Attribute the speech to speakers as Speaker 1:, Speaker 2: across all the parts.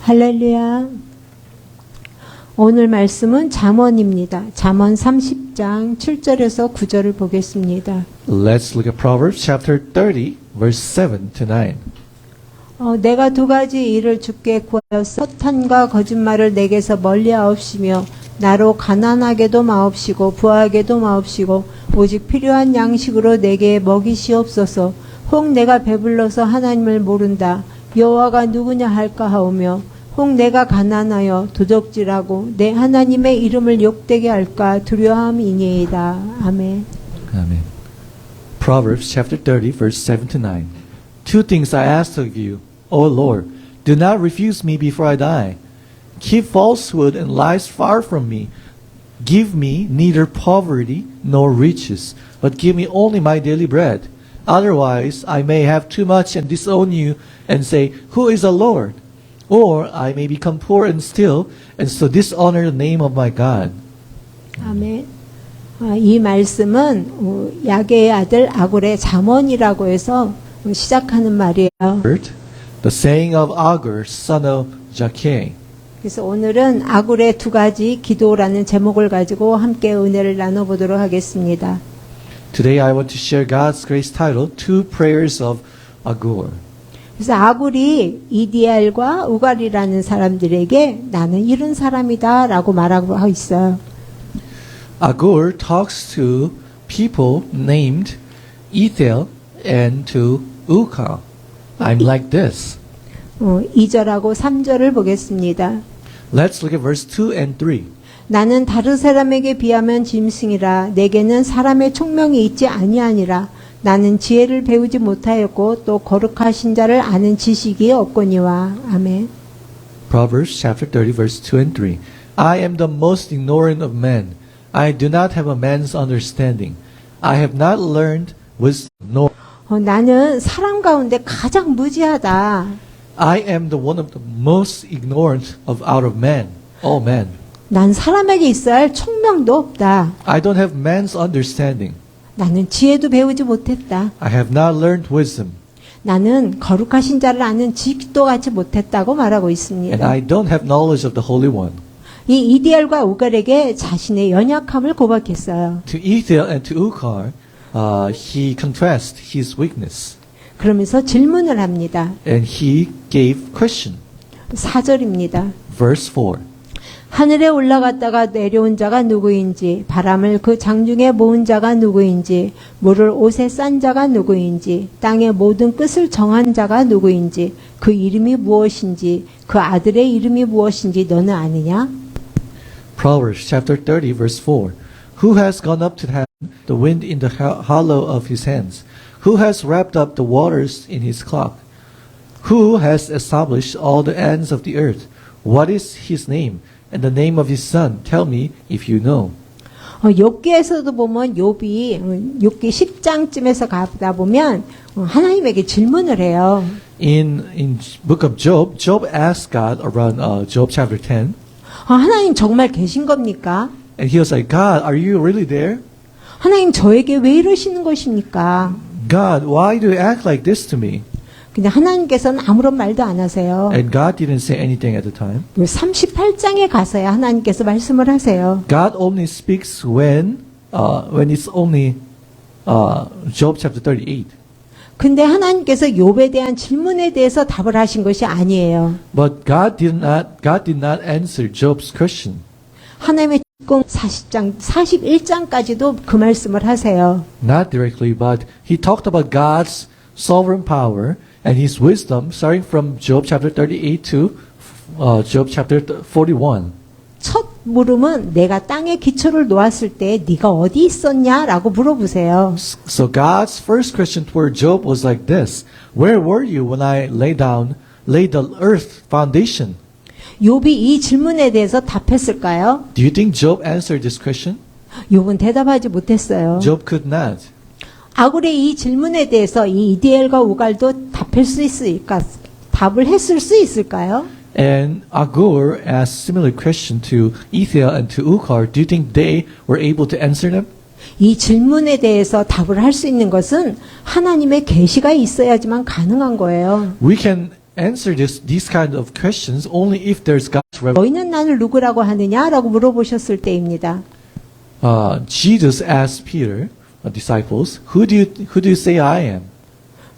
Speaker 1: 할렐루야. 오늘 말씀은 잠언입니다. 잠언 30장 7절에서 9절을 보겠습니다.
Speaker 2: Let's look at Proverbs chapter 30, verse 7 to 9.
Speaker 1: 내가 두 가지 일을 주께 구하였어. 허탄과 거짓말을 내게서 멀리 하옵시며 나로 가난하게도 마옵시고 부하게도 마옵시고 오직 필요한 양식으로 내게 먹이시옵소서. 혹 내가 배불러서 하나님을 모른다. 여호와가 누구냐 할까 하오며 혹 내가 가난하여 도적질하고 내 하나님의 이름을 욕되게 할까 두려움이니이다. 아멘.
Speaker 2: Amen. Proverbs chapter 30, verse 7 to 9. Two things I ask of you, O Lord. Do not refuse me before I die. Keep falsehood and lies far from me. Give me neither poverty nor riches, but give me only my daily bread. Otherwise, I may have too much and disown you and say, Who is the Lord? Or I may become poor and steal, and so dishonor the name of my God.
Speaker 1: 아멘. 이 말씀은 야게의 아들 아굴의 잠언이라고 해서 시작하는 말이에요.
Speaker 2: The saying of Agur, son of Jakeh.
Speaker 1: 그래서 오늘은 아굴의 두 가지 기도라는 제목을 가지고 함께 은혜를 나눠보도록 하겠습니다.
Speaker 2: Today I want to share God's grace title, Two Prayers of Agur.
Speaker 1: 그래서 아굴이 이디엘과 우갈이라는 사람들에게 나는 이런 사람이다 라고 말하고 있어요.
Speaker 2: Agur talks to people named Ethel and to Ukal. I'm like this.
Speaker 1: 2절하고 3절을 보겠습니다.
Speaker 2: Let's look at verse 2 and 3.
Speaker 1: 나는 다른 사람에게 비하면 짐승이라 내게는 사람의 총명이 있지 아니하니라. 나는 지혜를 배우지 못하였고 또 거룩하신 자를 아는 지식이 없거니와. 아멘.
Speaker 2: Proverbs chapter 30 verse 2 and 3. I am the most ignorant of men. I do not have a man's understanding. I have not learned wisdom nor
Speaker 1: 나는 사람 가운데 가장 무지하다.
Speaker 2: I am the one of the most ignorant of out of men, all men.
Speaker 1: 난 사람에게 있어야 할 총명도 없다.
Speaker 2: I don't have man's understanding.
Speaker 1: 나는 지혜도 배우지 못했다.
Speaker 2: I have not learned wisdom.
Speaker 1: 나는 거룩하신 자를 아는 지식도 갖지 못했다고 말하고
Speaker 2: And
Speaker 1: 있습니다.
Speaker 2: I don't have knowledge of the Holy One.
Speaker 1: 이 이디엘과 우갈에게 자신의 연약함을 고백했어요.
Speaker 2: To Ethel and to Ukar, he confessed his weakness.
Speaker 1: 그러면서 질문을 합니다.
Speaker 2: And he gave question.
Speaker 1: 4절입니다.
Speaker 2: Verse 4.
Speaker 1: 하늘에 올라갔다가 내려온 자가 누구인지, 바람을 그 장중에 모은 자가 누구인지, 물을 옷에 싼 자가 누구인지, 땅의 모든 끝을 정한 자가 누구인지, 그 이름이 무엇인지, 그 아들의 이름이 무엇인지 너는 아느냐?
Speaker 2: Proverbs chapter 30 verse 4. Who has gone up to heaven, the wind in the hollow of his hands? Who has wrapped up the waters in his cloak? Who has established all the ends of the earth? What is his name? And the name of his son? Tell me if you know.
Speaker 1: 욥기에서도 보면 욥이 욥기 10장쯤에서 가다 보면 하나님에게 질문을 해요.
Speaker 2: In book of Job, Job asked God around Job chapter 10.
Speaker 1: 하나님 정말 계신 겁니까?
Speaker 2: And he was like, God, are you really there?
Speaker 1: 하나님 저에게 왜 이러시는 것입니까?
Speaker 2: God, why do you act like this to me?
Speaker 1: 근데 하나님께서는 아무런 말도 안 하세요.
Speaker 2: And God didn't say anything at the time.
Speaker 1: 38장에 가서야 하나님께서 말씀을 하세요.
Speaker 2: God only speaks when it's only Job chapter 38.
Speaker 1: 근데 하나님께서 욥에 대한 질문에 대해서 답을 하신 것이 아니에요.
Speaker 2: But God did not answer Job's question.
Speaker 1: 하나님의 40장, 41장까지도 그 말씀을 하세요.
Speaker 2: Not directly, but he talked about God's sovereign power and his wisdom, starting from Job chapter 38 to Job chapter 41.
Speaker 1: 첫 물음은 내가 땅에 기초를 놓았을 때 네가 어디 있었냐라고 물어보세요.
Speaker 2: So God's first question toward Job was like this: Where were you when I laid the earth foundation?
Speaker 1: 욥이 이 질문에 대해서 답했을까요?
Speaker 2: Do you think Job answered this question?
Speaker 1: 욥은 대답하지 못했어요.
Speaker 2: Job could not.
Speaker 1: 아굴의 이 질문에 대해서 이 이디엘과 우갈도 답할 수 있을까? 답을 했을 수 있을까요?
Speaker 2: And Agur asked similar question to Ethel and to Ukar. Do you think they were able to answer them?
Speaker 1: 이 질문에 대해서 답을 할 수 있는 것은 하나님의 계시가 있어야지만 가능한 거예요.
Speaker 2: We can answer these kind of questions only if there's God's revelation.
Speaker 1: 너희는 나를 누구라고 하느냐라고 물어보셨을 때입니다.
Speaker 2: Jesus asked Peter, disciples, who do you say I am?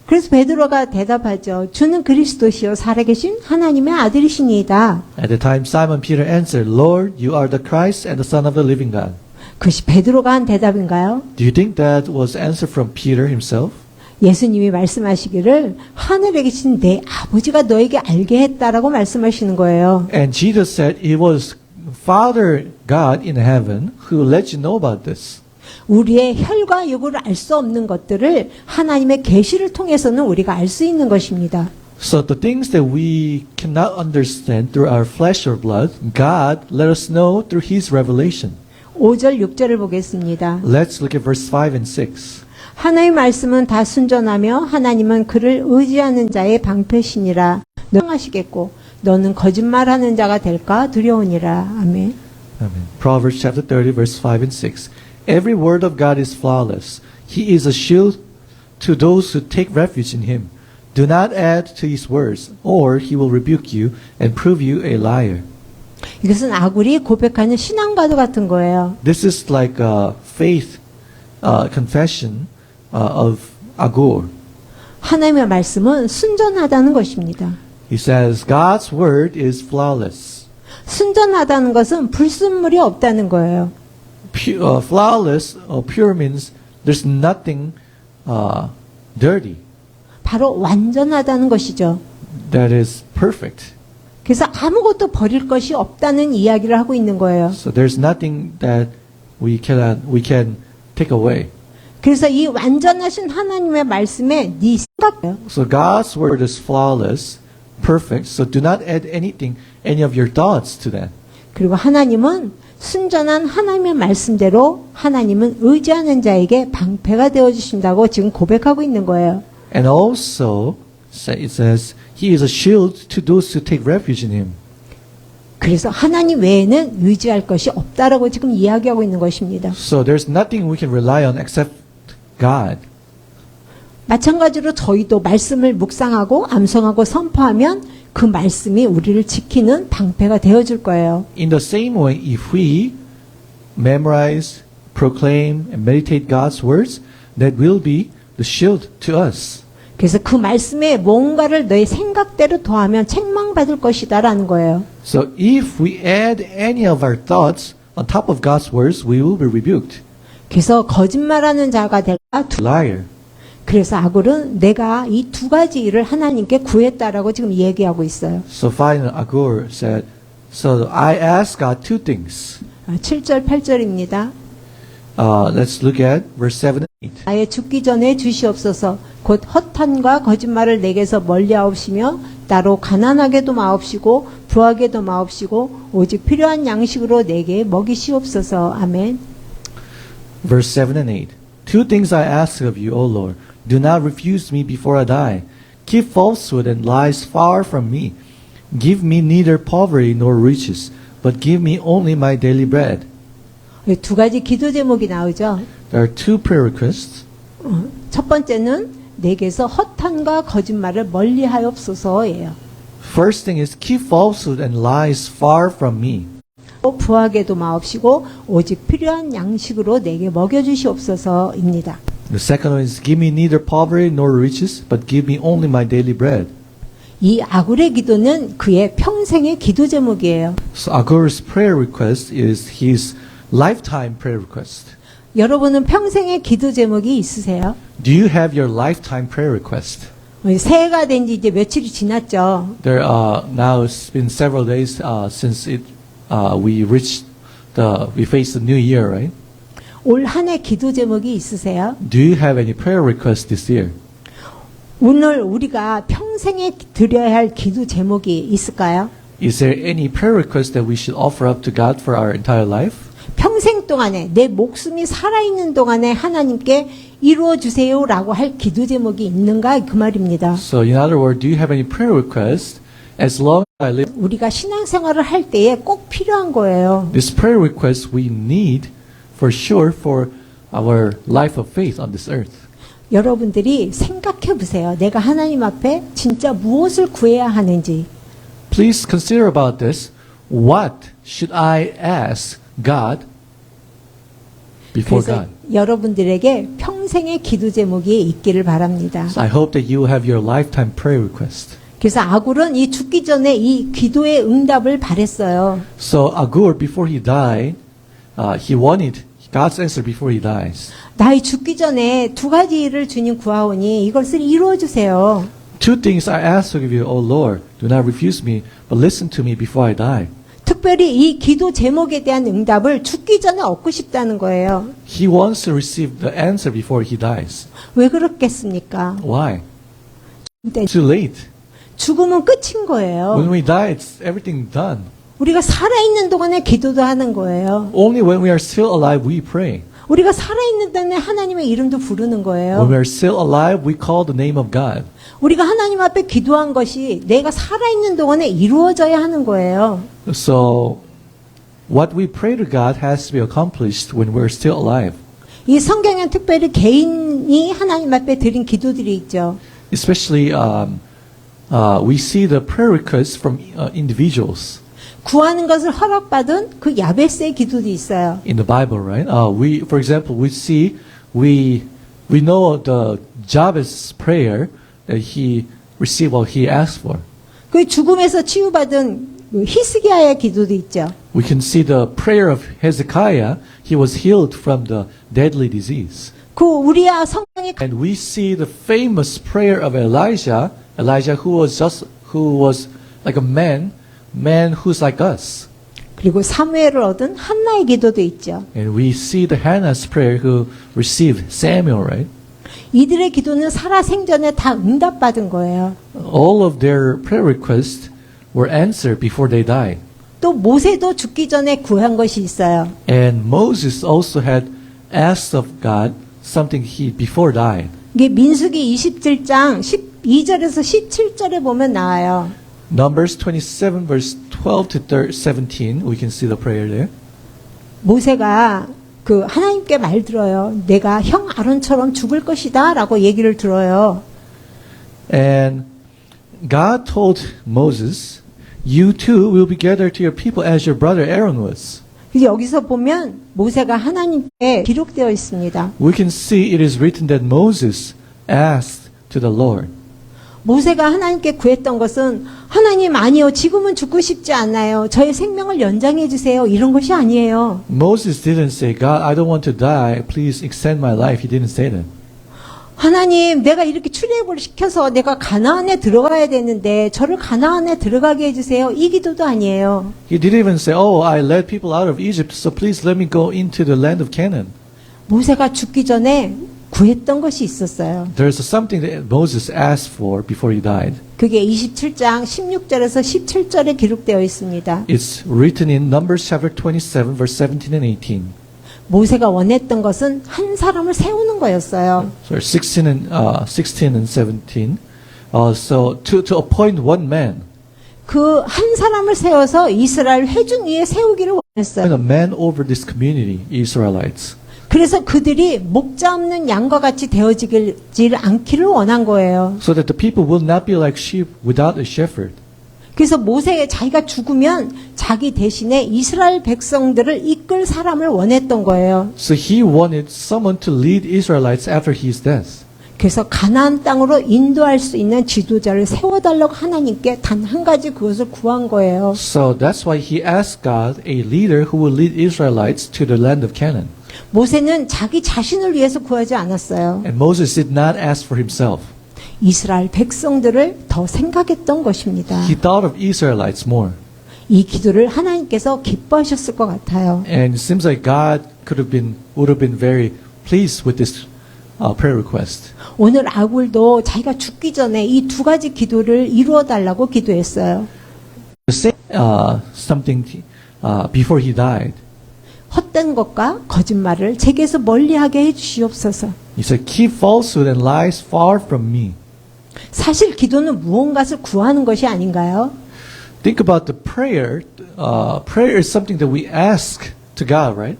Speaker 1: 그래서 베드로가 대답하죠. 주는 그리스도시요 살아계신 하나님의 아들이시니이다.
Speaker 2: At the time, Simon Peter answered, Lord, you are the Christ and the Son of the living God.
Speaker 1: 그것이 베드로가 한 대답인가요?
Speaker 2: Do you think that was answered from Peter himself?
Speaker 1: 예수님이 말씀하시기를 하늘에 계신 내 아버지가 너에게 알게 했다라고 말씀하시는 거예요.
Speaker 2: And Jesus said it was Father God in heaven who let you know about this.
Speaker 1: 우리의 혈과 육으로 알 수 없는 것들을 하나님의 계시를 통해서는 우리가 알 수 있는 것입니다.
Speaker 2: So the things that we cannot understand through our flesh or blood, God let us know through His revelation.
Speaker 1: 5절 6절을 보겠습니다.
Speaker 2: Let's look at verse 5 and 6.
Speaker 1: 하나님의 말씀은 다 순전하며 하나님은 그를 의지하는 자의 방패시니라. 너는 하시겠고 너는 거짓말하는 자가 될까 두려우니라. 아멘.
Speaker 2: Amen. Proverbs chapter 30 verse 5 and 6. Every word of God is flawless. He is a shield to those who take refuge in Him. Do not add to His words, or He will rebuke you and prove you a liar.
Speaker 1: 이것은 아굴이 고백하는 신앙과도 같은 거예요.
Speaker 2: This is like a faith confession of Agur.
Speaker 1: 하나님의 말씀은 순전하다는 것입니다.
Speaker 2: He says God's word is flawless.
Speaker 1: 순전하다는 것은 불순물이 없다는 거예요.
Speaker 2: Flawless, pure means there's nothing dirty.
Speaker 1: 바로 완전하다는 것이죠.
Speaker 2: That is perfect.
Speaker 1: 그래서 아무것도 버릴 것이 없다는 이야기를 하고 있는 거예요.
Speaker 2: So there's nothing that we can take away.
Speaker 1: 그래서 이 완전하신 하나님의 말씀에 네 생각이에요.
Speaker 2: So God's word is flawless, perfect. So do not add any of your thoughts to that.
Speaker 1: 그리고 하나님은 순전한 하나님의 말씀대로 하나님은 의지하는 자에게 방패가 되어 주신다고 지금 고백하고 있는 거예요.
Speaker 2: And also, it says, He is a shield to those who take refuge in Him.
Speaker 1: 그래서 하나님 외에는 의지할 것이 없다라고 지금 이야기하고 있는 것입니다.
Speaker 2: So there's nothing we can rely on except God.
Speaker 1: 마찬가지로 저희도 말씀을 묵상하고 암송하고 선포하면 그 말씀이 우리를 지키는 방패가 되어줄 거예요.
Speaker 2: In the same way, if we memorize, proclaim, and meditate God's words, that will be the shield to us.
Speaker 1: 그래서 그 말씀에 뭔가를 너의 생각대로 더하면 책망받을 것이다라는 거예요.
Speaker 2: So if we add any of our thoughts on top of God's words, we will be rebuked.
Speaker 1: 그래서 거짓말하는 자가 될까?
Speaker 2: Liar.
Speaker 1: 그래서 아굴은 내가 이 두 가지 일을 하나님께 구했다라고 지금 얘기하고 있어요.
Speaker 2: So finally, Agur said, so I asked God two things.
Speaker 1: 7절 8절입니다.
Speaker 2: Let's look at verse 7 and 8.
Speaker 1: 나의 죽기 전에 주시옵소서. 곧 허탄과 거짓말을 내게서 멀리하옵시며 나로 가난하게도 마옵시고 부하게도 마옵시고 오직 필요한 양식으로 내게 먹이시옵소서. 아멘.
Speaker 2: Verse 7 and 8. Two things I ask of you, O Lord. Do not refuse me before I die. Keep falsehood and lies far from me. Give me neither poverty nor riches, but give me only my daily bread.
Speaker 1: 두 가지 기도 제목이 나오죠.
Speaker 2: There are two prayer requests.
Speaker 1: 첫 번째는 내게서 허탄과 거짓말을 멀리하옵소서예요.
Speaker 2: First thing is keep falsehood and lies far from me.
Speaker 1: 부하게도 마옵시고 오직 필요한 양식으로 내게 먹여주시옵소서입니다.
Speaker 2: The second one is give me neither poverty nor riches, but give me only my daily bread.
Speaker 1: 이 아굴의 기도는 그의 평생의 기도 제목이에요.
Speaker 2: So Agur's prayer request is his lifetime prayer request.
Speaker 1: 여러분은 평생의 기도 제목이 있으세요?
Speaker 2: Do you have your lifetime prayer request?
Speaker 1: 새해가 된 지 이제 며칠이 지났죠.
Speaker 2: There now it's been several days since we faced the new year, right?
Speaker 1: 올 한 해 기도 제목이 있으세요?
Speaker 2: Do you have any prayer requests this year?
Speaker 1: 오늘 우리가 평생에 드려야 할 기도 제목이 있을까요?
Speaker 2: Is there any prayer request that we should offer up to God for our entire life?
Speaker 1: 평생 동안에 내 목숨이 살아있는 동안에 하나님께 이루어 주세요라고 할 기도 제목이 있는가 그 말입니다.
Speaker 2: So in other words, do you have any prayer requests as long as I live?
Speaker 1: 우리가 신앙생활을 할 때에 꼭 필요한 거예요.
Speaker 2: This prayer request we need for sure for our life of faith on this earth.
Speaker 1: 여러분들이 생각해 보세요. 내가 하나님 앞에 진짜 무엇을 구해야 하는지.
Speaker 2: Please consider about this. What should I ask God before
Speaker 1: 그래서
Speaker 2: God?
Speaker 1: 여러분들에게 평생의 기도 제목이 있기를 바랍니다.
Speaker 2: I hope that you have your lifetime prayer request.
Speaker 1: 그래서 아굴은 이 죽기 전에 이 기도의 응답을 바랬어요.
Speaker 2: So Agur, before he died, he wanted God's answer before he dies.
Speaker 1: 나의 죽기 전에 두 가지 일을 주님 구하오니 이것을 이루어 주세요.
Speaker 2: Two things I ask of you, O Lord. Do not refuse me, but listen to me before I die.
Speaker 1: 특별히 이 기도 제목에 대한 응답을 죽기 전에 얻고 싶다는 거예요.
Speaker 2: He wants to receive the answer before he dies.
Speaker 1: 왜 그렇겠습니까?
Speaker 2: Why?
Speaker 1: 근데
Speaker 2: Too late.
Speaker 1: 죽음은 끝인 거예요.
Speaker 2: When we die, it's everything done.
Speaker 1: 우리가 살아있는 동안에 기도도 하는 거예요.
Speaker 2: Only when we are still alive, we pray.
Speaker 1: 우리가 살아있는 동안에 하나님의 이름도 부르는
Speaker 2: When
Speaker 1: 거예요.
Speaker 2: we are still alive, we call the name of God.
Speaker 1: 우리가 하나님 앞에 기도한 것이 내가 살아있는 동안에 이루어져야 하는 거예요.
Speaker 2: So, what we pray to God has to be accomplished when we're still alive.
Speaker 1: 이 성경엔 특별히 개인이 하나님 앞에 드린 기도들이 있죠.
Speaker 2: Especially, we see the prayer requests from individuals
Speaker 1: 구하는 것을 허락받은 그 야베스의 기도도 있어요.
Speaker 2: in the Bible, right? For example, we know the Jabez prayer that he received what he asked for.
Speaker 1: 그 죽음에서 치유받은 그 히스기야의 기도도 있죠.
Speaker 2: We can see the prayer of Hezekiah. He was healed from the deadly disease.
Speaker 1: 그 우리야 성경에
Speaker 2: And we see the famous prayer of Elijah who was like a man who's like us.
Speaker 1: 그리고 사무엘을 얻은 한나의 기도도 있죠.
Speaker 2: And we see the Hannah's prayer who received Samuel, right?
Speaker 1: 이들의 기도는 살아생전에 다 응답받은 거예요.
Speaker 2: All of their prayer requests were answered before they died.
Speaker 1: 또 모세도 죽기 전에 구한 것이 있어요.
Speaker 2: And Moses also had asked of God something he before died.
Speaker 1: 이게 민수기 27장 12절에서 17절에 보면 나와요.
Speaker 2: Numbers 27 verse 12 to 17, we can see the prayer there.
Speaker 1: 모세가 그 하나님께 말 들어요. 내가 형 아론처럼 죽을 것이다라고 얘기를 들어요.
Speaker 2: And God told Moses, you too will be gathered to your people as your brother Aaron was.
Speaker 1: 그래서 여기서 보면 모세가 하나님께 기록되어 있습니다.
Speaker 2: We can see it is written that Moses asked to the Lord.
Speaker 1: 모세가 하나님께 구했던 것은 하나님 아니요 지금은 죽고 싶지 않아요. 저의 생명을 연장해 주세요. 이런 것이 아니에요.
Speaker 2: Moses didn't say, God, I don't want to die. Please extend my life. He didn't say that.
Speaker 1: 하나님 내가 이렇게 출애굽을 시켜서 내가 가나안에 들어가야 되는데 저를 가나안에 들어가게 해주세요. 이 기도도 아니에요.
Speaker 2: He didn't even say, oh, I led people out of Egypt, so please let me go into the land of Canaan.
Speaker 1: 모세가 죽기 전에 구했던 것이 있었어요.
Speaker 2: There's something that Moses asked for before he died.
Speaker 1: 그게 27장 16절에서 17절에 기록되어 있습니다.
Speaker 2: It's written in Numbers chapter 27, verse 17 and 18.
Speaker 1: 모세가 원했던 것은 한 사람을 세우는 거였어요.
Speaker 2: So 16 and 17. So to appoint one man.
Speaker 1: 그 한 사람을 세워서 이스라엘 회중 위에 세우기를 원했어요.
Speaker 2: And a man over this community, Israelites.
Speaker 1: 그래서 그들이 목자 없는 양과 같이 되어지질 않기를 원한 거예요.
Speaker 2: So that the people will not be like sheep without a shepherd.
Speaker 1: 그래서 모세가 자기가 죽으면 자기 대신에 이스라엘 백성들을 이끌 사람을 원했던 거예요.
Speaker 2: So he wanted someone to lead Israelites after his death.
Speaker 1: 그래서 가나안 땅으로 인도할 수 있는 지도자를 세워달라고 하나님께 단 한 가지 그것을 구한 거예요.
Speaker 2: So that's why he asked God a leader who will lead Israelites to the land of Canaan.
Speaker 1: 모세는 자기 자신을 위해서 구하지 않았어요.
Speaker 2: And Moses did not ask for himself.
Speaker 1: 이스라엘 백성들을 더 생각했던 것입니다.
Speaker 2: He thought of Israelites more.
Speaker 1: 이 기도를 하나님께서 기뻐하셨을 것 같아요.
Speaker 2: And it seems like God would have been very pleased with this prayer request.
Speaker 1: 오늘 아굴도 자기가 죽기 전에 이 두 가지 기도를 이루어 달라고 기도했어요.
Speaker 2: Say something before he died.
Speaker 1: 헛된 것과 거짓말을 제게서 멀리하게 해주시옵소서.
Speaker 2: He said, "Keep falsehood and lies far from me."
Speaker 1: 사실 기도는 무언가를 구하는 것이 아닌가요?
Speaker 2: Think about the prayer. Prayer is something that we ask to God, right?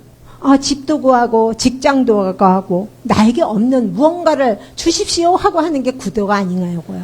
Speaker 1: 집도 구하고 직장도 구하고 나에게 없는 무언가를 주십시오 하고 하는 게 기도가 아닌가요고요.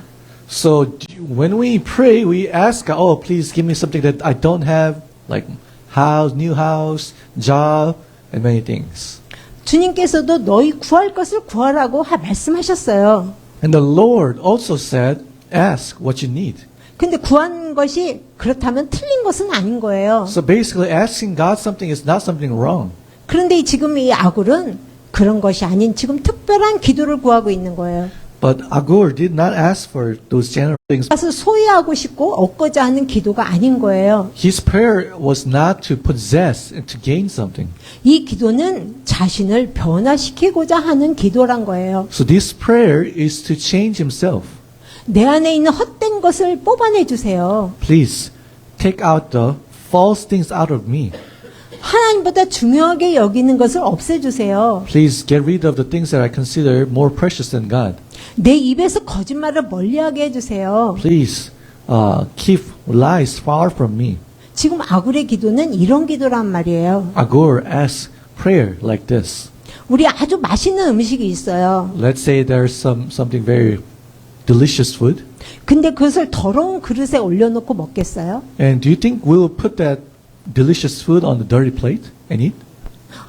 Speaker 2: So when we pray, we ask God, oh, please give me something that I don't have, like house, new house, job, and many things.
Speaker 1: 주님께서도 너희 구할 것을 구하라고 말씀하셨어요.
Speaker 2: And the Lord also said, ask what you need.
Speaker 1: 근데 구한 것이 그렇다면 틀린 것은 아닌 거예요.
Speaker 2: So basically, asking God something is not something wrong.
Speaker 1: 그런데 지금 이 아굴은 그런 것이 아닌 지금 특별한 기도를 구하고 있는 거예요.
Speaker 2: But Agur did not ask for those general things.
Speaker 1: 그래서 소유하고 싶고 얻고자 하는 기도가 아닌 거예요.
Speaker 2: His prayer was not to possess and to gain something.
Speaker 1: 이 기도는 자신을 변화시키고자 하는 기도란 거예요.
Speaker 2: So this prayer is to change himself.
Speaker 1: 내 안에 있는 헛된 것을 뽑아내 주세요.
Speaker 2: Please take out the false things out of me.
Speaker 1: 하나님보다 중요하게 여기는 것을 없애주세요.
Speaker 2: Please get rid of the things that I consider more precious than God.
Speaker 1: 내 입에서 거짓말을 멀리하게 해주세요.
Speaker 2: Please keep lies far from me.
Speaker 1: 지금 아굴의 기도는 이런 기도란 말이에요.
Speaker 2: Agur asks prayer like this.
Speaker 1: 우리 아주 맛있는 음식이 있어요.
Speaker 2: Let's say there's something very delicious food.
Speaker 1: 근데 그것을 더러운 그릇에 올려놓고 먹겠어요?
Speaker 2: And do you think we'll put that delicious food on the dirty plate and eat?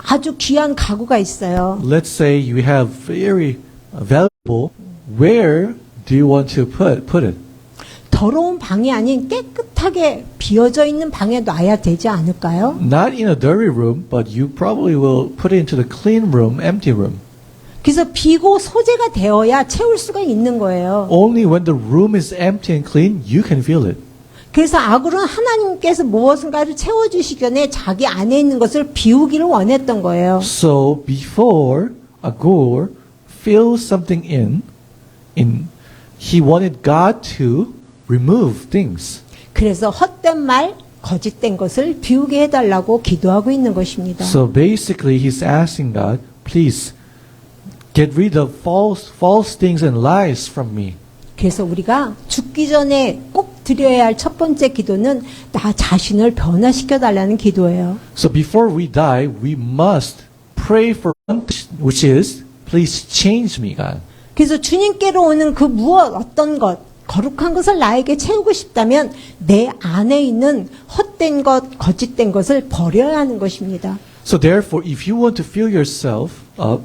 Speaker 1: 아주 귀한 가구가 있어요.
Speaker 2: Let's say you have very valuable. Where do you want to put it?
Speaker 1: 더러운 방이 아닌 깨끗하게 비어져 있는 방에 놔야 되지 않을까요?
Speaker 2: Not in a dirty room, but you probably will put it into the clean room, empty room.
Speaker 1: 그래서 비고 소재가 되어야 채울 수가 있는 거예요.
Speaker 2: Only when the room is empty and clean, you can feel it.
Speaker 1: 그래서 아굴은 하나님께서 무엇인가를 채워주시기 전에 자기 안에 있는 것을 비우기를 원했던 거예요.
Speaker 2: So before Agur fills something in, he wanted God to remove things.
Speaker 1: 그래서 헛된 말, 거짓된 것을 비우게 해달라고 기도하고 있는 것입니다.
Speaker 2: So basically, he's asking God, please get rid of false things and lies from me.
Speaker 1: 그래서 우리가 죽기 전에 꼭 드려야 할 첫 번째 기도는 나 자신을 변화시켜 달라는 기도예요.
Speaker 2: So before we die, we must pray for one thing, which is, please change me, God.
Speaker 1: 그래서 주님께로 오는 그 무엇 어떤 것 거룩한 것을 나에게 채우고 싶다면 내 안에 있는 헛된 것, 거짓된 것을 버려야 하는 것입니다.
Speaker 2: So therefore, if you want to fill yourself up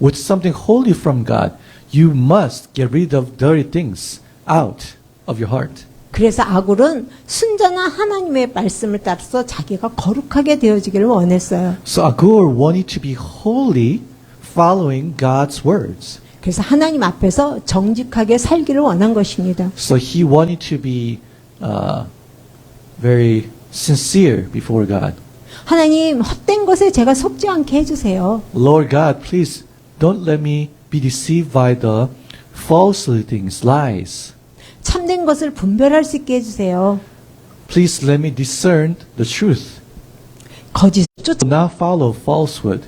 Speaker 2: with something holy from God, you must get rid of dirty things out of your heart.
Speaker 1: 그래서 아굴은 순전한 하나님의 말씀을 따라서 자기가 거룩하게 되어지기를 원했어요.
Speaker 2: So Agur wanted to be holy following God's words.
Speaker 1: 그래서 하나님 앞에서 정직하게 살기를 원한 것입니다.
Speaker 2: So he wanted to be very sincere before God.
Speaker 1: 하나님 헛된 것에 제가 속지 않게 해주세요.
Speaker 2: Lord God, please don't let me be deceived by the false things, lies.
Speaker 1: 참된 것을 분별할 수 있게 해주세요.
Speaker 2: Please let me discern the truth.
Speaker 1: 거짓을
Speaker 2: Not follow falsehood.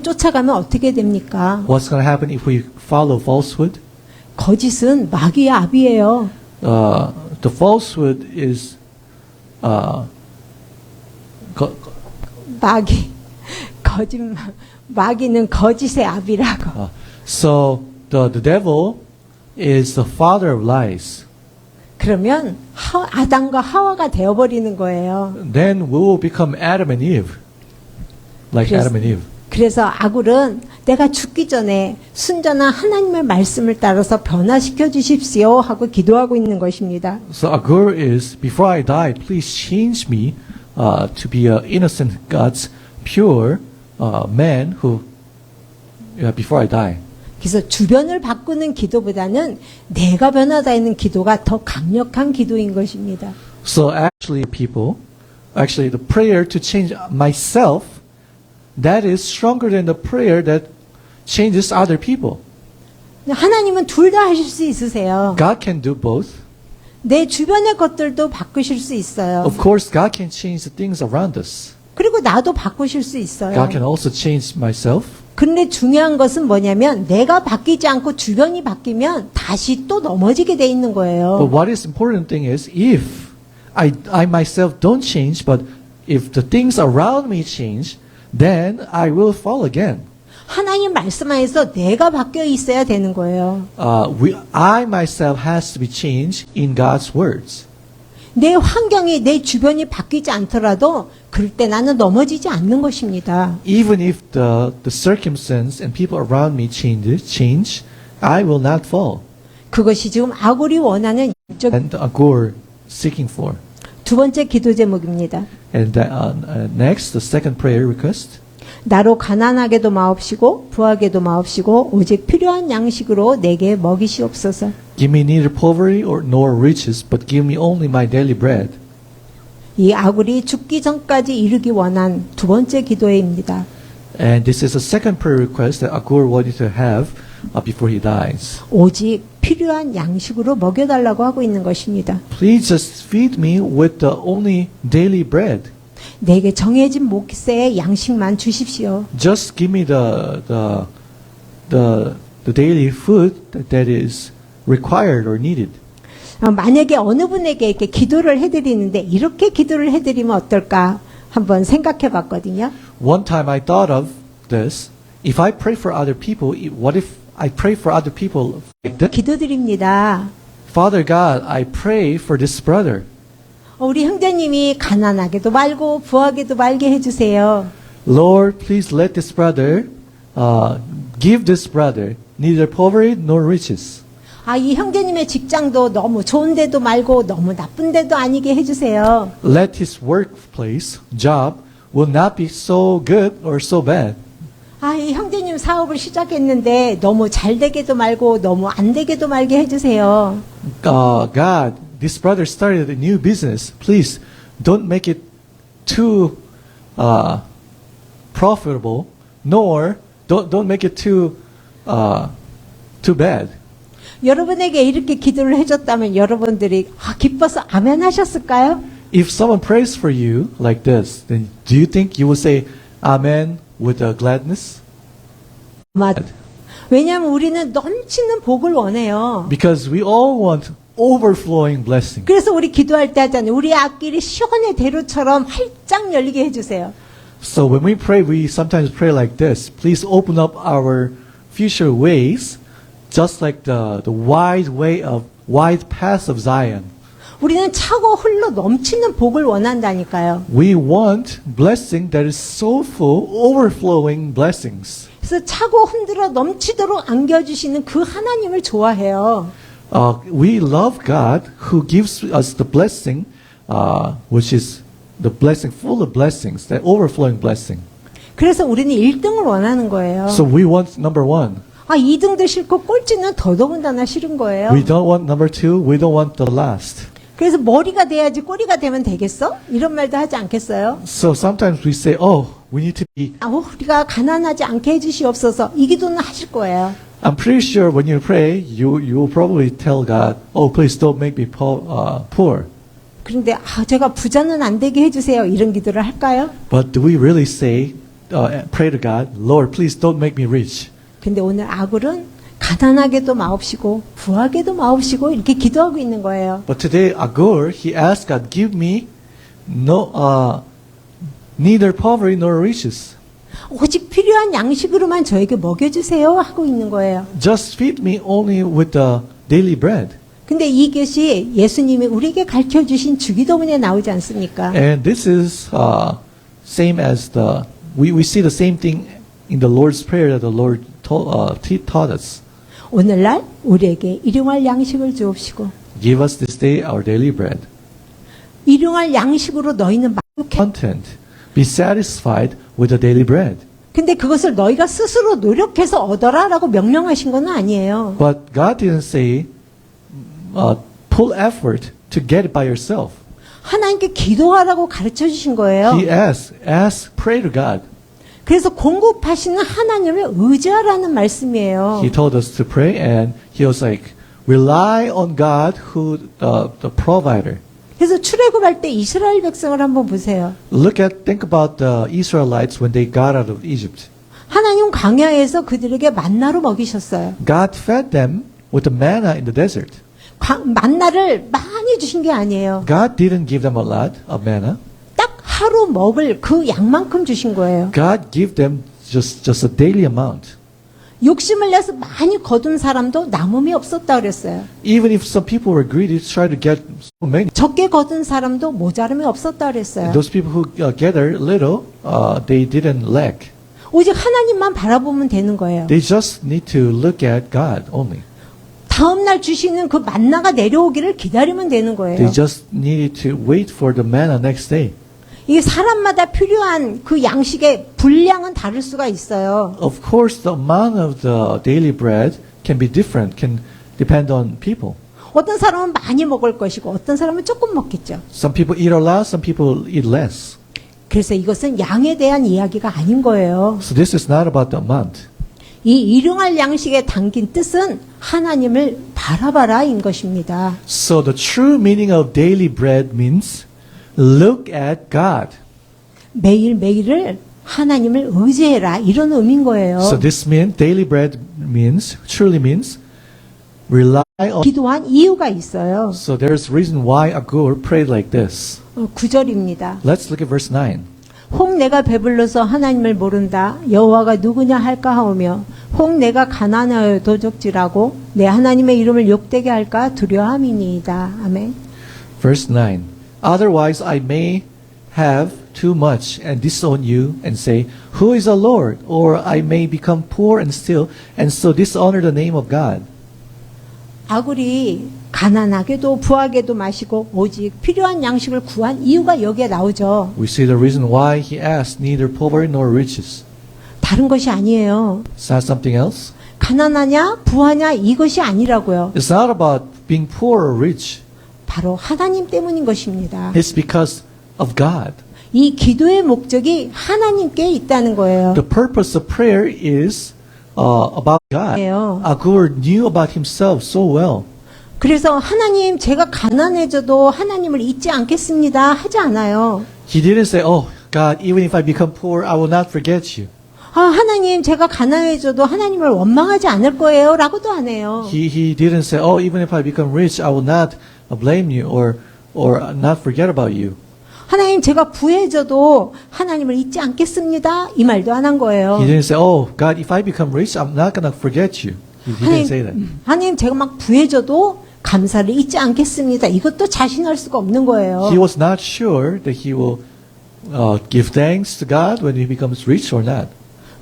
Speaker 1: 쫓아가면 어떻게 됩니까?
Speaker 2: What's going to happen if we follow falsehood?
Speaker 1: 거짓은 마귀의 압이에요.
Speaker 2: The falsehood is
Speaker 1: 마귀는 거짓의 압이라고.
Speaker 2: so the devil is the father of lies.
Speaker 1: 그러면 아담과 하와가 되어버리는 거예요.
Speaker 2: Then we will become Adam and Eve, like
Speaker 1: Yes.
Speaker 2: Adam and Eve.
Speaker 1: 그래서 아굴은 내가 죽기 전에 순전한 하나님의 말씀을 따라서 변화시켜 주십시오 하고 기도하고 있는 것입니다.
Speaker 2: So Agur is, before I die, please change me to be an innocent, God's pure man who, before I die.
Speaker 1: 그래서 주변을 바꾸는 기도보다는 내가 변화되는 기도가 더 강력한 기도인 것입니다.
Speaker 2: So actually, the prayer to change myself, that is stronger than the prayer that changes other people.
Speaker 1: 하나님은 둘 다 하실 수 있으세요.
Speaker 2: God can do both.
Speaker 1: 내 주변의 것들도 바꾸실 수 있어요.
Speaker 2: Of course, God can change the things around us.
Speaker 1: 그리고 나도 바꾸실 수 있어요.
Speaker 2: God can also change myself.
Speaker 1: 근데 중요한 것은 뭐냐면 내가 바뀌지 않고 주변이 바뀌면 다시 또 넘어지게 돼 있는
Speaker 2: But
Speaker 1: 거예요.
Speaker 2: what is important thing is if I myself don't change, but if the things around me change, then I will fall again.
Speaker 1: 하나님 말씀 안에서 내가 바뀌어 있어야 되는 거예요.
Speaker 2: I myself has to be changed in God's words.
Speaker 1: 내 환경이 내 주변이 바뀌지 않더라도 그럴 때 나는 넘어지지 않는 것입니다.
Speaker 2: Even if the circumstance and people around me change, I will not fall.
Speaker 1: 그것이 지금 아골이 원하는
Speaker 2: And Agur seeking for.
Speaker 1: 두 번째 기도 제목입니다.
Speaker 2: And next, the second prayer request.
Speaker 1: 나로 가난하게도 마옵시고 부하게도 마옵시고 오직 필요한 양식으로 내게 먹이시옵소서.
Speaker 2: Give me neither poverty nor riches, but give me only my daily bread.
Speaker 1: 이 아굴이 죽기 전까지 이루기 원한 두 번째 기도입니다.
Speaker 2: And this is the second prayer request that Agur wanted to have before he dies.
Speaker 1: 오직 필요한 양식으로 먹여달라고 하고 있는 것입니다.
Speaker 2: Please just feed me with the only daily bread.
Speaker 1: 내게 정해진 몫의 양식만 주십시오.
Speaker 2: Just give me the daily food that is required or needed.
Speaker 1: 만약에 어느 분에게 이렇게 기도를 해드리는데 이렇게 기도를 해드리면 어떨까 한번 생각해 봤거든요.
Speaker 2: One time I thought of this. If I pray for other people, what if I pray for other people like this?
Speaker 1: 기도드립니다.
Speaker 2: Father God, I pray for this brother.
Speaker 1: 우리 형제님이 가난하게도 말고 부하게도 말게 해주세요.
Speaker 2: Lord, please let this brother, give this brother neither poverty nor riches.
Speaker 1: 이 형제님의 직장도 너무 좋은 데도 말고 너무 나쁜 데도 아니게 해주세요.
Speaker 2: Let his workplace, job, will not be so good or so bad.
Speaker 1: 이 형제님 사업을 시작했는데 너무 잘 되게도 말고 너무 안 되게도 말게 해주세요.
Speaker 2: God, this brother started a new business. Please don't make it too profitable, nor don't make it too bad.
Speaker 1: 여러분에게 이렇게 기도를 해줬다면 여러분들이 기뻐서 아멘 하셨을까요?
Speaker 2: If someone prays for you like this, then do you think you will say Amen with gladness?
Speaker 1: 왜냐하면 우리는 넘치는 복을 원해요.
Speaker 2: Because we all want overflowing blessing.
Speaker 1: 그래서 우리 기도할 때 하잖아요. 우리 앞길이 시온의 대로처럼 활짝 열리게 해주세요.
Speaker 2: So when we pray, we sometimes pray like this. Please open up our future ways, just like the wide path of Zion.
Speaker 1: 우리는 차고 흘러 넘치는 복을 원한다니까요.
Speaker 2: We want blessing that is so full, overflowing blessings.
Speaker 1: 그래서 차고 흔들어 넘치도록 안겨주시는 그 하나님을 좋아해요.
Speaker 2: We love God who gives us the blessing, which is the blessing full of blessings, that overflowing blessing.
Speaker 1: 그래서 우리는 1등을 원하는 거예요.
Speaker 2: So we want number one.
Speaker 1: 2등도 싫고 꼴찌는 더더군다나 싫은 거예요.
Speaker 2: We don't want number two. We don't want the last.
Speaker 1: 그래서 머리가 돼야지 꼬리가 되면 되겠어? 이런 말도 하지 않겠어요?
Speaker 2: So sometimes we say, oh, we need to be.
Speaker 1: 우리가 가난하지 않게 해주시옵소서. 이 기도는 하실 거예요.
Speaker 2: I'm pretty sure when you pray, you will probably tell God, oh, please don't make me poor.
Speaker 1: 그런데 제가 부자는 안 되게 해주세요. 이런 기도를 할까요?
Speaker 2: But do we really say, pray to God, Lord, please don't make me rich?
Speaker 1: 근데 오늘 아굴은 가난하게도 마옵시고 부하게도 마옵시고 이렇게 기도하고 있는 거예요.
Speaker 2: But today, Agur, he asked God, give me neither poverty nor riches.
Speaker 1: 오직 필요한 양식으로만 저에게 먹여주세요 하고 있는 거예요.
Speaker 2: Just feed me only with the daily bread.
Speaker 1: 근데 이것이 예수님이 우리에게 가르쳐주신 주기도문에 나오지 않습니까?
Speaker 2: And this is same as we see the same thing in the Lord's Prayer that the Lord taught us.
Speaker 1: 오늘날 우리에게 일용할 양식을 주옵시고
Speaker 2: Give us this day our daily bread.
Speaker 1: 일용할 양식으로 너희는 만족해.
Speaker 2: Content. Be satisfied with the daily bread.
Speaker 1: 근데 그것을 너희가 스스로 노력해서 얻어라라고 명령하신 건 아니에요.
Speaker 2: But God didn't say, pull effort to get it by yourself.
Speaker 1: 하나님께 기도하라고 가르쳐 주신 거예요.
Speaker 2: He ask, pray to God.
Speaker 1: 그래서 공급하시는 하나님을 의지하라는 말씀이에요.
Speaker 2: He told us to pray, and he was like, rely on God, who the provider.
Speaker 1: 그래서 출애굽할 때 이스라엘 백성을 한번 보세요.
Speaker 2: Think about the Israelites when they got out of Egypt.
Speaker 1: 하나님 광야에서 그들에게 만나로 먹이셨어요.
Speaker 2: God fed them with the manna in the desert.
Speaker 1: 만나를 많이 주신 게 아니에요.
Speaker 2: God didn't give them a lot of manna.
Speaker 1: 딱 하루 먹을 그 양만큼 주신 거예요.
Speaker 2: God give them just a daily amount.
Speaker 1: 욕심을 내서 많이 거둔 사람도 남음이 없었다 그랬어요.
Speaker 2: Even if some people were greedy, try to get so many.
Speaker 1: 적게 거둔 사람도 모자름이 없었다 그랬어요.
Speaker 2: Those people who gather little, they didn't lack.
Speaker 1: 오직 하나님만 바라보면 되는 거예요.
Speaker 2: They just need to look at God only.
Speaker 1: 다음날 주시는 그 만나가 내려오기를 기다리면 되는 거예요.
Speaker 2: They just needed to wait for the manna next day.
Speaker 1: 이게 사람마다 필요한 그 양식의 분량은 다를 수가 있어요.
Speaker 2: Of course, the amount of the daily bread can be different, can depend on people.
Speaker 1: 어떤 사람은 많이 먹을 것이고 어떤 사람은 조금 먹겠죠.
Speaker 2: Some people eat a lot, some people eat less.
Speaker 1: 그래서 이것은 양에 대한 이야기가 아닌 거예요.
Speaker 2: So this is not about the amount.
Speaker 1: 이 일용할 양식에 담긴 뜻은 하나님을 바라봐라인 것입니다.
Speaker 2: So the true meaning of daily bread means look at God.
Speaker 1: 매일매일을 하나님을 의지해라 이런 의미인 거예요.
Speaker 2: So this means daily bread means truly means rely on.
Speaker 1: 기도한 이유가 있어요.
Speaker 2: So there's reason why Agur prayed like this.
Speaker 1: 9절입니다.
Speaker 2: Let's look at verse 9.
Speaker 1: 혹 내가 배불러서 하나님을 모른다. 여호와가 누구냐 할까 하오며 혹 내가 가난하여 도적질하고 내 하나님의 이름을 욕되게 할까 두려함이니이다. 아멘.
Speaker 2: Verse 9. Otherwise I may have too much and disown you and say, Who is the Lord? Or I may become poor and steal and so dishonor the name of God.
Speaker 1: 아굴이 가난하게도 부하게도 마시고 오직 필요한 양식을 구한 이유가 여기에 나오죠.
Speaker 2: We see the reason why he asked neither poverty nor riches.
Speaker 1: 다른 것이 아니에요.
Speaker 2: It's not something else.
Speaker 1: 가난하냐 부하냐 이것이 아니라고요.
Speaker 2: It's not about being poor or rich.
Speaker 1: 바로 하나님 때문인 것입니다.
Speaker 2: It's because of God.
Speaker 1: 이 기도의 목적이 하나님께 있다는 거예요.
Speaker 2: The purpose of prayer is about God.
Speaker 1: 예요.
Speaker 2: Agur knew about himself so well.
Speaker 1: 그래서 하나님 제가 가난해져도 하나님을 잊지 않겠습니다 하지 않아요.
Speaker 2: He didn't say, Oh, God, even if I become poor, I will not forget you.
Speaker 1: 아, 하나님 제가 가난해져도 하나님을 원망하지 않을 거예요 라고도 안 해요.
Speaker 2: He didn't say, Oh, even if I become rich, I will not blame you or not forget about you.
Speaker 1: 하나님 제가 부해져도 하나님을 잊지 않겠습니다 이 말도 안 한 거예요.
Speaker 2: He didn't say, Oh, God, if I become rich, I'm not going to forget you. He didn't say that.
Speaker 1: 하나님 제가 막 부해져도 감사를 잊지 않겠습니다. 이것도 자신할 수가 없는 거예요.
Speaker 2: He was not sure that he will give thanks to God when he becomes rich or not.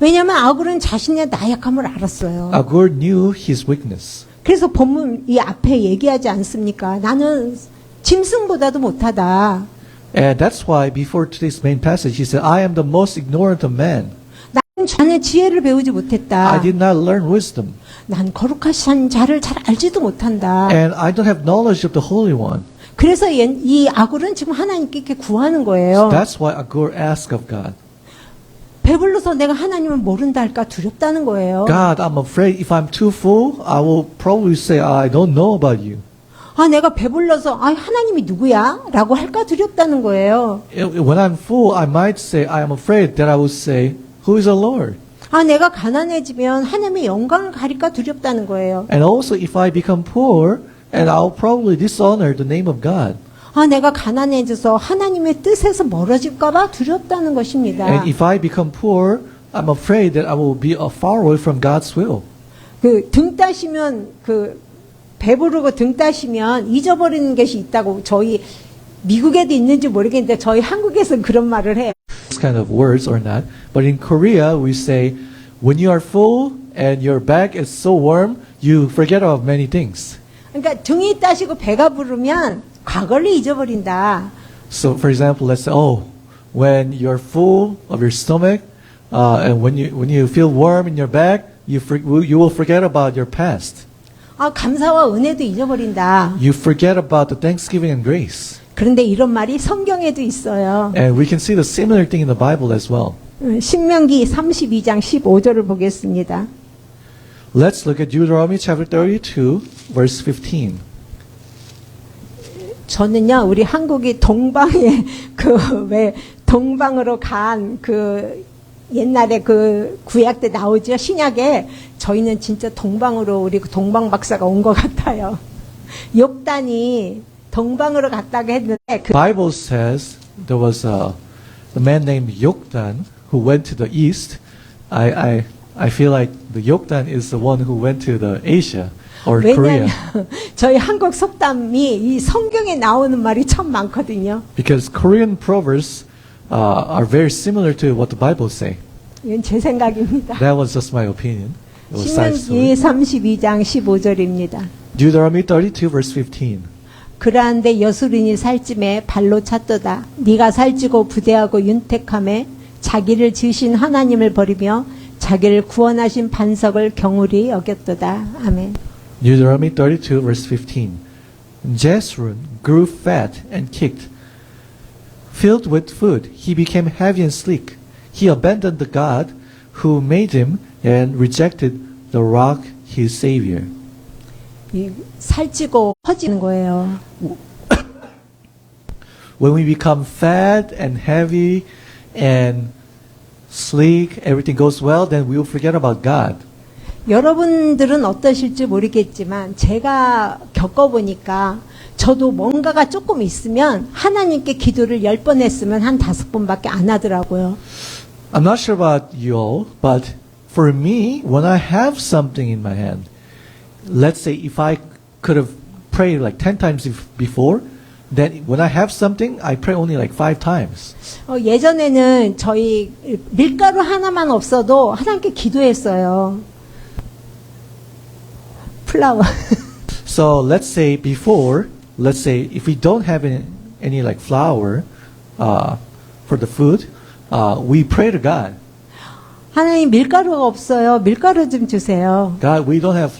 Speaker 1: 왜냐하면 아굴은 자신의 나약함을 알았어요.
Speaker 2: Agur knew his weakness.
Speaker 1: 그래서 본문 이 앞에 얘기하지 않습니까? 나는 짐승보다도 못하다.
Speaker 2: And that's why before today's main passage, he said, I am the most ignorant of men.
Speaker 1: 나는 지혜를 배우지 못했다.
Speaker 2: I did not learn wisdom.
Speaker 1: 난 거룩하신 자를 잘 알지도 못한다.
Speaker 2: And I don't have knowledge of the Holy One.
Speaker 1: 그래서 이 아굴은 지금 하나님께 이렇게 구하는 거예요.
Speaker 2: That's why Agur asked of God.
Speaker 1: 배불러서 내가 하나님을 모른다 할까 두렵다는 거예요.
Speaker 2: God, I'm afraid if I'm too full, I will probably say, I don't know about you.
Speaker 1: 아, 내가 배불러서 아, 하나님이 누구야? 라고 할까 두렵다는 거예요.
Speaker 2: When I'm full, I might say, I am afraid that I will say, Who is the Lord?
Speaker 1: 아, 내가 가난해지면 하나님의 영광을 가릴까 두렵다는 거예요.
Speaker 2: And also, if I become poor, and I'll probably dishonor the name of God.
Speaker 1: 아, 내가 가난해져서 하나님의 뜻에서 멀어질까 봐 두렵다는 것입니다.
Speaker 2: And if I become poor, I'm afraid that I will be far away from God's will.
Speaker 1: 그 등 따시면 배부르고 등 따시면 잊어버리는 것이 있다고 저희 미국에도 있는지 모르겠는데 저희 한국에서는 그런 말을 해요.
Speaker 2: This kind of words or not. But in Korea, we say, when you are full and your back is so warm, you forget about many things.
Speaker 1: 그러니까 등이 따시고 배가 부르면 과거를 잊어버린다.
Speaker 2: So, for example, let's say, oh, when you're full of your stomach, and when you feel warm in your back, you will forget about your past.
Speaker 1: 아, 감사와 은혜도 잊어버린다.
Speaker 2: You forget about the thanksgiving and grace.
Speaker 1: 그런데 이런 말이 성경에도 있어요.
Speaker 2: And we can see the similar thing in the Bible as well.
Speaker 1: 신명기 32장 15절을 보겠습니다.
Speaker 2: Let's look at Deuteronomy chapter 32, verse 15.
Speaker 1: 저는요, 우리 한국이 동방에 왜 동방으로 간 옛날에 구약 때 나오죠. 신약에 저희는 진짜 동방으로 우리 동방 박사가 온 것 같아요. 욕단이 동방으로 갔다고 했는데
Speaker 2: The Bible says there was the man named Yokdan who went to the east. I feel like the Yokdan is the one who went to the Asia or
Speaker 1: 왜냐하면
Speaker 2: Korea.
Speaker 1: 저희 한국 속담이 이 성경에 나오는 말이 참 많거든요.
Speaker 2: Because Korean proverbs are very similar to what the Bible say.
Speaker 1: 이건 제 생각입니다.
Speaker 2: That was just my opinion. It was side story.
Speaker 1: 신명기 32장 15절입니다.
Speaker 2: Deuteronomy 32 verse 15.
Speaker 1: 그러한데 여수린이 살찜에 발로 찼도다. 네가 살찌고 부대하고 윤택함에 자기를 지으신 하나님을 버리며 자기를 구원하신 반석을 경홀히 여겼도다. 아멘.
Speaker 2: Deuteronomy 32 verse 15. Jeshurun grew fat and kicked. Filled with food, he became heavy and sleek. He abandoned the God who made him and rejected the rock, his savior.
Speaker 1: 이 살찌고 커지는 거예요.
Speaker 2: When we become fat and heavy and sleek, everything goes well, then we will forget about God.
Speaker 1: 여러분들은 어떠실지 모르겠지만 제가 겪어보니까 저도 뭔가가 조금 있으면 하나님께 기도를 10번 했으면 한 5번밖에 안 하더라고요.
Speaker 2: I'm not sure about you all, but for me, when I have something in my hand, let's say if I could have prayed like 10 times before, then when I have something, I pray only like 5 times.
Speaker 1: 예전에는 저희 밀가루 하나만 없어도 하나님께 기도했어요. 플라워.
Speaker 2: So let's say before, let's say if we don't have any like flour for the food, we pray to God.
Speaker 1: 하나님 밀가루가 없어요. 밀가루 좀 주세요.
Speaker 2: God, we don't have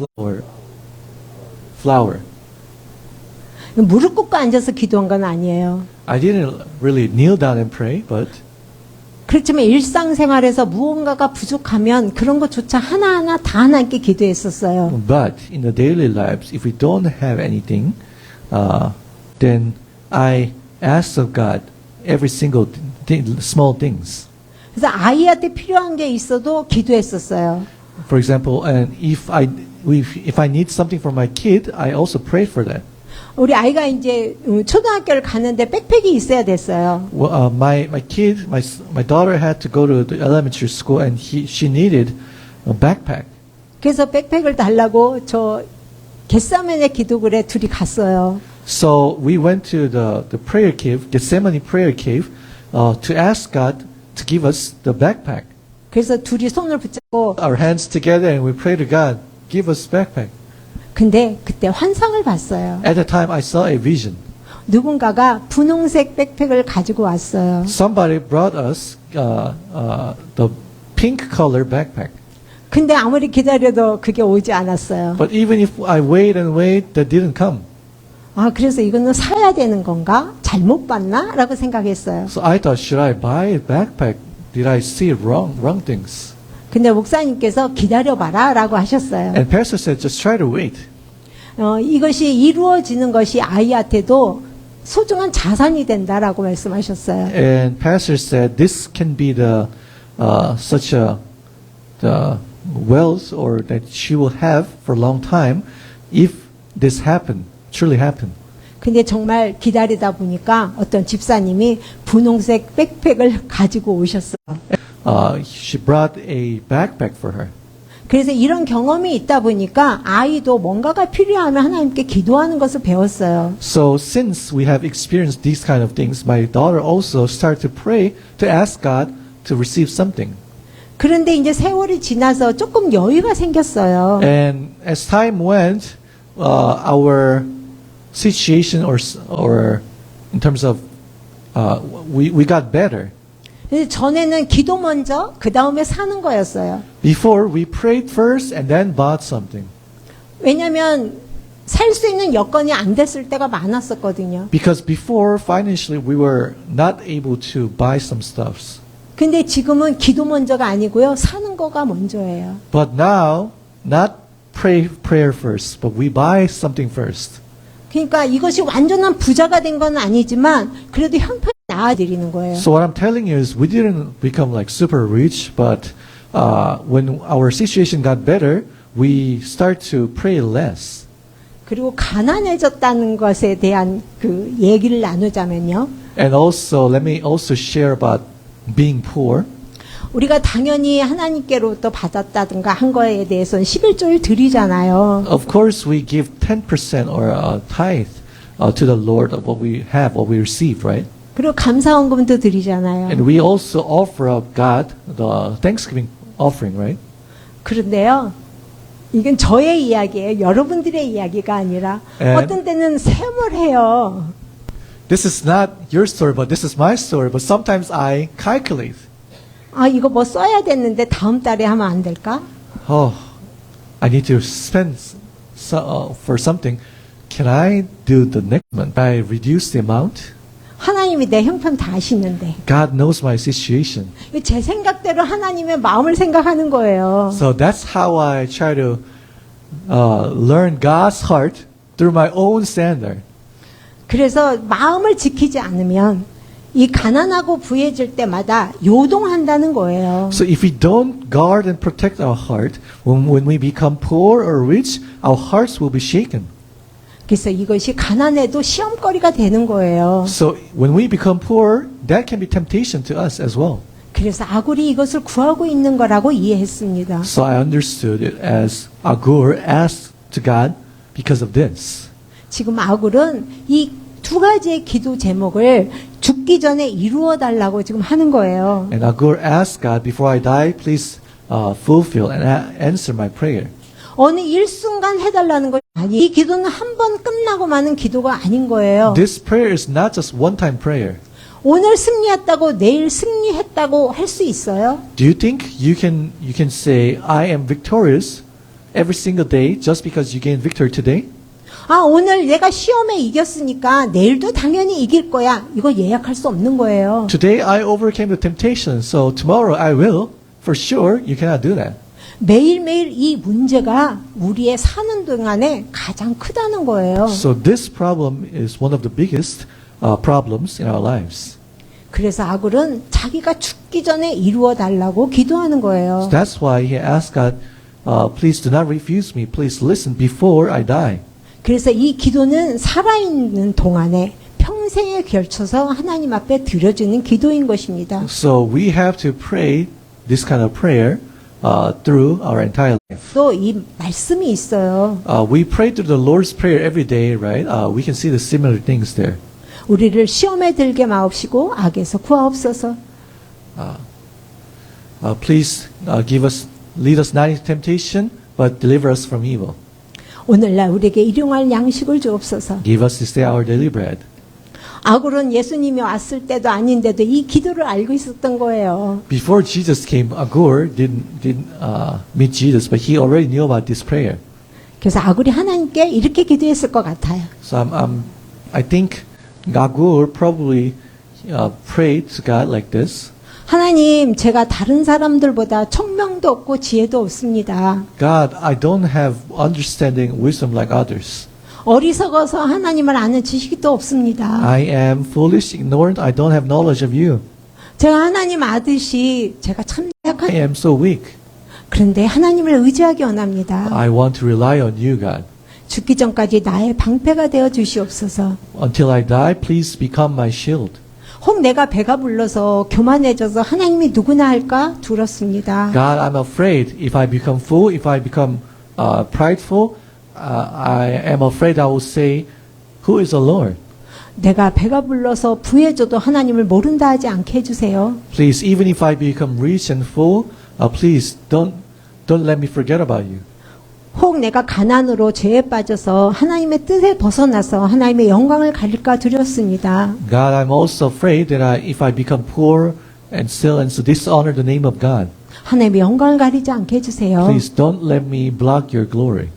Speaker 2: flour.
Speaker 1: 무릎 꿇고 앉아서 기도한 건 아니에요.
Speaker 2: I didn't really kneel down and pray, but
Speaker 1: 그렇지만 일상생활에서 무언가가 부족하면 그런 것조차 하나하나 다 하나님께 기도했었어요.
Speaker 2: But in the daily lives, if we don't have anything, then I ask of God every single small things.
Speaker 1: 그래서 아이한테 필요한 게 있어도 기도했었어요.
Speaker 2: For example, and if I need something for my kid, I also pray for that.
Speaker 1: 우리 아이가 이제 초등학교를 가는데 백팩이 있어야 됐어요.
Speaker 2: Well, my daughter had to go to the elementary school, and she needed a backpack.
Speaker 1: 그래서 백팩을 달라고 저 겟세마네 기도굴에 둘이 갔어요.
Speaker 2: So we went to the prayer cave, Gethsemane prayer cave, to ask God to give us the backpack.
Speaker 1: 그래서 둘이 손을 붙잡고
Speaker 2: Our hands together, and we pray to God, give us backpack.
Speaker 1: 근데 그때 환상을 봤어요.
Speaker 2: At the time, I saw a vision.
Speaker 1: 누군가가 분홍색 백팩을 가지고 왔어요.
Speaker 2: Somebody brought us the pink color backpack.
Speaker 1: 근데 아무리 기다려도 그게 오지 않았어요.
Speaker 2: But even if I wait and wait, that didn't come.
Speaker 1: 아, 그래서 이거는 사야 되는 건가? 잘못 봤나? 라고 생각했어요.
Speaker 2: So I thought, should I buy a backpack? Did I see wrong things?
Speaker 1: 근데 목사님께서 기다려봐라 라고 하셨어요.
Speaker 2: And pastor said, just try to wait.
Speaker 1: 이것이 이루어지는 것이 아이한테도 소중한 자산이 된다라고 말씀하셨어요.
Speaker 2: And pastor said, this can be the wealth or that she will have for a long time if this truly happen.
Speaker 1: 근데 정말 기다리다 보니까 어떤 집사님이 분홍색 백팩을 가지고 오셨어요.
Speaker 2: She brought a backpack for her.
Speaker 1: 그래서 이런 경험이 있다 보니까 아이도 뭔가가 필요하면 하나님께 기도하는 것을 배웠어요.
Speaker 2: So since we have experienced these kind of things, my daughter also started to pray to ask God to receive something.
Speaker 1: 그런데 이제 세월이 지나서 조금 여유가 생겼어요.
Speaker 2: And as time went, our situation or in terms of we got better.
Speaker 1: 근데 전에는 기도 먼저 그 다음에 사는 거였어요.
Speaker 2: Before we prayed first and then bought something.
Speaker 1: 왜냐하면 살 수 있는 여건이 안 됐을 때가 많았었거든요.
Speaker 2: Because before financially we were not able to buy some stuffs.
Speaker 1: 근데 지금은 기도 먼저가 아니고요. 사는 거가 먼저예요.
Speaker 2: But now, not prayer first, but we buy something first.
Speaker 1: 그러니까 이것이 완전한 부자가 된 건 아니지만 그래도 형편이 나아지는 거예요.
Speaker 2: So what I'm telling you is we didn't become like super rich, but when our situation got better, we start to pray less.
Speaker 1: 그리고 가난해졌다는 것에 대한 그 얘기를 나누자면요.
Speaker 2: And also, let me also share about being poor.
Speaker 1: 우리가 당연히 하나님께로부터 받았다든가 한 거에 대해서는 11조를 드리잖아요.
Speaker 2: Of course, we give 10% or a tithe to the Lord of what we have, what we receive, right?
Speaker 1: 그리고 감사원금도 드리잖아요.
Speaker 2: And we also offer up God the Thanksgiving offering, right?
Speaker 1: 그런데요, 이건 저의 이야기예요. 여러분들의 이야기가 아니라
Speaker 2: And-
Speaker 1: 어떤 때는 세험을 해요.
Speaker 2: This is not your story, but this is my story. But sometimes I calculate.
Speaker 1: 아, 이거 뭐 써야 됐는데 다음 달에 하면 안 될까?
Speaker 2: Oh, I need to spend for something. Can I do the next month? Can I reduce the amount?
Speaker 1: 하나님이 내 형편 다 아시는데
Speaker 2: God knows my situation.
Speaker 1: 제 생각대로 하나님의 마음을 생각하는 거예요.
Speaker 2: So that's how I try to learn God's heart through my own standard.
Speaker 1: 그래서 마음을 지키지 않으면 이 가난하고 부해질 때마다 요동한다는 거예요.
Speaker 2: So if we don't guard and protect our heart, when we become poor or rich, our hearts will be shaken.
Speaker 1: 그래서 이것이 가난해도 시험거리가 되는 거예요.
Speaker 2: So when we become poor, that can be temptation to us as well.
Speaker 1: 그래서 아굴이 이것을 구하고 있는 거라고 이해했습니다.
Speaker 2: So I understood it as Agur asked to God because of this.
Speaker 1: 지금 아굴은 이 두 가지의 기도 제목을 죽기 전에 이루어 달라고 지금 하는 거예요.
Speaker 2: And Agur asked God, before I die, please fulfill and answer my prayer.
Speaker 1: 어느 일순간 해달라는 것이 아니, 이 기도는 한 번 끝나고 마는 기도가 아닌 거예요.
Speaker 2: This prayer is not just one-time prayer.
Speaker 1: 오늘 승리했다고 내일 승리했다고 할 수 있어요?
Speaker 2: Do you think you can say I am victorious every single day just because you gain victory today?
Speaker 1: 아, 오늘 내가 시험에 이겼으니까 내일도 당연히 이길 거야. 이거 예약할 수 없는 거예요.
Speaker 2: Today I overcame the temptation, so tomorrow I will. For sure, you cannot do that.
Speaker 1: 매일매일 이 문제가 우리의 사는 동안에 가장 크다는 거예요.
Speaker 2: So this problem is one of the biggest problems in our lives.
Speaker 1: 그래서 아굴은 자기가 죽기 전에 이루어 달라고 기도하는
Speaker 2: So
Speaker 1: 거예요.
Speaker 2: that's why he asked God, please do not refuse me. Please listen before I die.
Speaker 1: 그래서 이 기도는 살아있는 동안에 평생에 걸쳐서 하나님 앞에 드려지는 기도인 것입니다.
Speaker 2: So we have to pray this kind of prayer through our entire life.
Speaker 1: 또 이 말씀이 있어요.
Speaker 2: We pray through the Lord's Prayer every day, right? We can see the similar things there.
Speaker 1: 우리를 시험에 들게 마옵시고 악에서 구하옵소서.
Speaker 2: Please lead us not into temptation, but deliver us from evil.
Speaker 1: 오늘날 우리에게 일용할 양식을 주옵소서.
Speaker 2: Give us this day our daily bread.
Speaker 1: 아굴은 예수님이 왔을 때도 아닌데도 이 기도를 알고 있었던 거예요.
Speaker 2: Before Jesus came, Agur didn't meet Jesus, but he already knew about this prayer.
Speaker 1: 그래서 아굴이 하나님께 이렇게 기도했을 것 같아요.
Speaker 2: So I think Agur probably prayed to God like this.
Speaker 1: 하나님, 제가 다른 사람들보다 청명도 없고 지혜도 없습니다.
Speaker 2: God, I don't have understanding, wisdom like others.
Speaker 1: 어리석어서 하나님을 아는 지식도 없습니다.
Speaker 2: I am foolish, ignorant. I don't have knowledge of you.
Speaker 1: 제가 하나님 아듯이 제가 참
Speaker 2: I
Speaker 1: 약한
Speaker 2: am so weak.
Speaker 1: 그런데 하나님을 의지하기 원합니다.
Speaker 2: I want to rely on you, God.
Speaker 1: 죽기 전까지 나의 방패가 되어 주시옵소서.
Speaker 2: Until I die, please become my shield.
Speaker 1: 혹 내가 배가 불러서 교만해져서 하나님이 누구나 할까 두렵습니다.
Speaker 2: God, I'm afraid if I become full, if I become prideful, I am afraid I will say, who is the Lord?
Speaker 1: 내가 배가 불러서 부해져도 하나님을 모른다 하지 않게 해주세요.
Speaker 2: Please, even if I become rich and full, please don't let me forget about you.
Speaker 1: 혹 내가 가난으로 죄에 빠져서 하나님의 뜻에 벗어나서 하나님의 영광을 가릴까 두렵습니다.
Speaker 2: God, I'm also afraid that if I become poor and still and to dishonor the name of God,
Speaker 1: 하나님의 영광을 가리지 않게 해주세요.
Speaker 2: please don't let me block your glory.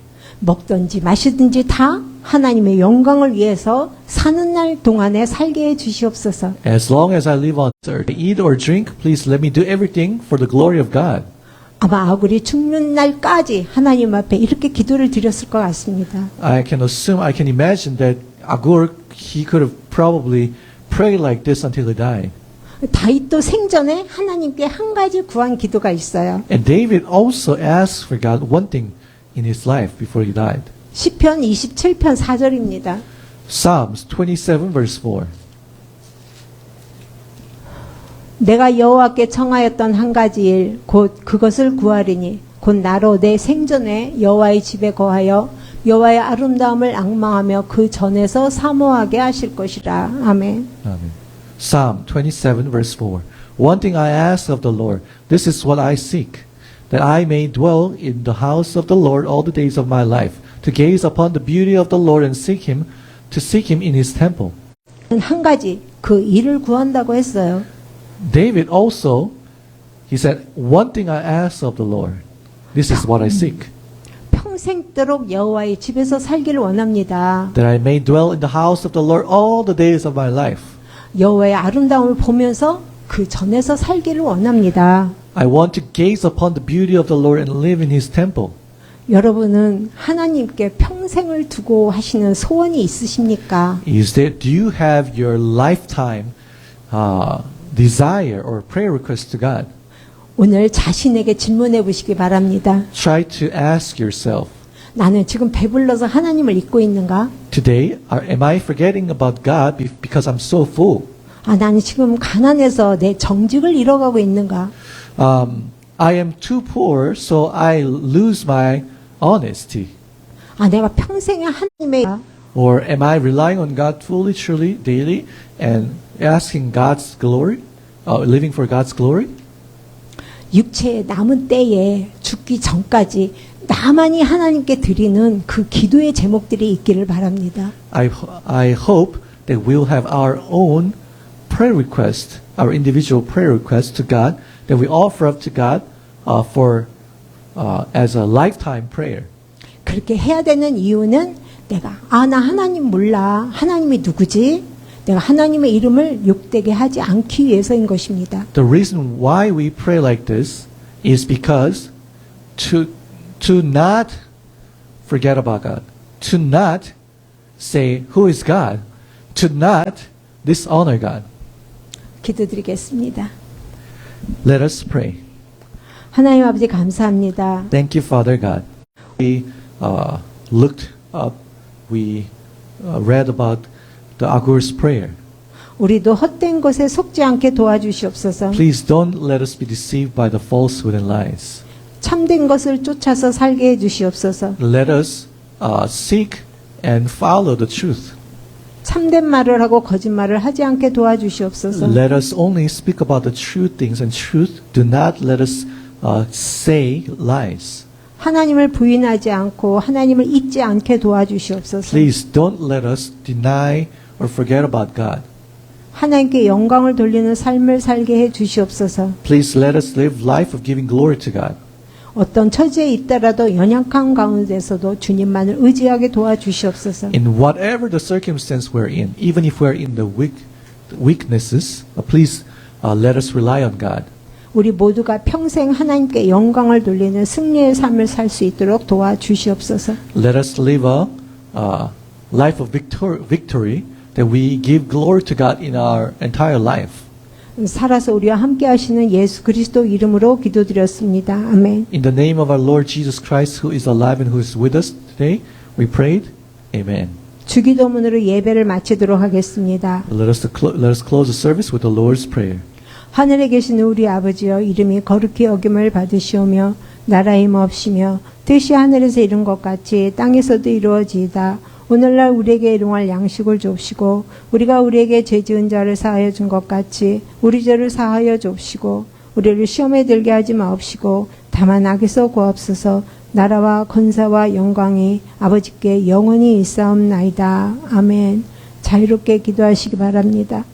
Speaker 1: 먹든지 마시든지 다 하나님의 영광을 위해서 사는 날 동안에 살게 해 주시옵소서.
Speaker 2: As long as I live on earth, eat or drink, please let me do everything for the glory of God.
Speaker 1: 아마 아굴이 죽는 날까지 하나님 앞에 이렇게 기도를 드렸을 것 같습니다.
Speaker 2: I can imagine that Agur, he could have probably prayed like this until he died.
Speaker 1: 다윗도 생전에 하나님께 한 가지 구한 기도가 있어요.
Speaker 2: And David also asked for God one thing in his life before he died.
Speaker 1: 시편 27편 4절입니다.
Speaker 2: Psalms 27 verse 4.
Speaker 1: 내가 여호와께 청하였던 한 가지 일 곧 그것을 구하리니 곧 나로 내 생전에 여호와의 집에 거하여 여호와의 아름다움을 앙망하며 그 전에서 사모하게 하실 것이라. 아멘.
Speaker 2: Amen. Psalm 27 verse 4. One thing I ask of the Lord, this is what I seek, that I may dwell in the house of the Lord all the days of my life, to gaze upon the beauty of the Lord and to seek him in his temple.
Speaker 1: 한 가지 그 일을 구한다고 했어요.
Speaker 2: David also, he said, one thing I ask of the Lord, this is what I seek,
Speaker 1: 평생도록 여호와의 집에서 살기를 원합니다.
Speaker 2: that I may dwell in the house of the Lord all the days of my life.
Speaker 1: 여호와의 아름다움을 보면서 그 전에서 살기를 원합니다.
Speaker 2: I want to gaze upon the beauty of the Lord and live in his temple.
Speaker 1: 여러분은 하나님께 평생을 두고 하시는 소원이 있으십니까?
Speaker 2: Do you have your lifetime desire or prayer request to God?
Speaker 1: 오늘 자신에게 질문해 보시기 바랍니다.
Speaker 2: Try to ask yourself,
Speaker 1: 나는 지금 배불러서 하나님을 잊고 있는가?
Speaker 2: today, am I forgetting about God because I'm so full?
Speaker 1: 나는 지금 가난해서 내 정직을 잃어가고 있는가?
Speaker 2: I am too poor, so I lose my honesty.
Speaker 1: 내가 평생에 하나님의
Speaker 2: Or am I relying on God fully, truly, daily, and asking God's glory, living for God's glory?
Speaker 1: 육체의 남은 때에 죽기 전까지 나만이 하나님께 드리는 그 기도의 제목들이 있기를 바랍니다.
Speaker 2: I hope that we'll have our own prayer request, our individual prayer request to God that we offer up to God as a lifetime prayer.
Speaker 1: 그렇게 해야 되는 이유는 내가 나 하나님 몰라. 하나님이 누구지? 내가 하나님의 이름을 욕되게 하지 않기 위해서인 것입니다.
Speaker 2: The reason why we pray like this is because to not forget about God, to not say who is God, to not dishonor God.
Speaker 1: 기도드리겠습니다.
Speaker 2: Let us pray.
Speaker 1: 하나님 아버지 감사합니다.
Speaker 2: Thank you, Father God. We looked up, we read about the Agur's prayer.
Speaker 1: 우리도 헛된 것에 속지 않게 도와주시옵소서.
Speaker 2: Please don't let us be deceived by the falsehood and lies.
Speaker 1: 참된 것을 쫓아서 살게 해주시옵소서.
Speaker 2: Let us seek and follow the truth.
Speaker 1: 참된 말을 하고 거짓말을 하지 않게 도와주시옵소서.
Speaker 2: Let us only speak about the true things and truth. Do not let us say lies.
Speaker 1: 하나님을 부인하지 않고 하나님을 잊지 않게 도와주시옵소서.
Speaker 2: Please don't let us deny or forget about God.
Speaker 1: 하나님께 영광을 돌리는 삶을 살게 해 주시옵소서.
Speaker 2: Please let us live life of giving glory to God.
Speaker 1: 어떤 처지에 있더라도 연약한 가운데서도 주님만을 의지하게 도와주시옵소서.
Speaker 2: In whatever the circumstance we're in, even if we're in the weaknesses, please let us rely on God.
Speaker 1: 우리 모두가 평생 하나님께 영광을 돌리는 승리의 삶을 살 수 있도록 도와주시옵소서.
Speaker 2: Let us live a life of victory that we give glory to God in our entire life.
Speaker 1: 살아서 우리와 함께 하시는 예수 그리스도 이름으로 기도드렸습니다. 아멘.
Speaker 2: In the name of our Lord Jesus Christ, who is alive and who is with us today, we prayed. Amen.
Speaker 1: 주기도문으로 예배를 마치도록 하겠습니다.
Speaker 2: Let us close the service with the Lord's Prayer.
Speaker 1: 하늘에 계신 우리 아버지여, 이름이 거룩히 여김을 받으시오며 나라의 임옵시며 뜻이 하늘에서 이룬 것 같이 땅에서도 이루어지이다. 오늘날 우리에게 일용할 양식을 줍시고 우리가 우리에게 죄 지은 자를 사하여 준 것 같이 우리 죄를 사하여 줍시고 우리를 시험에 들게 하지 마옵시고 다만 악에서 구하옵소서. 나라와 권세와 영광이 아버지께 영원히 있사옵나이다. 아멘. 자유롭게 기도하시기 바랍니다.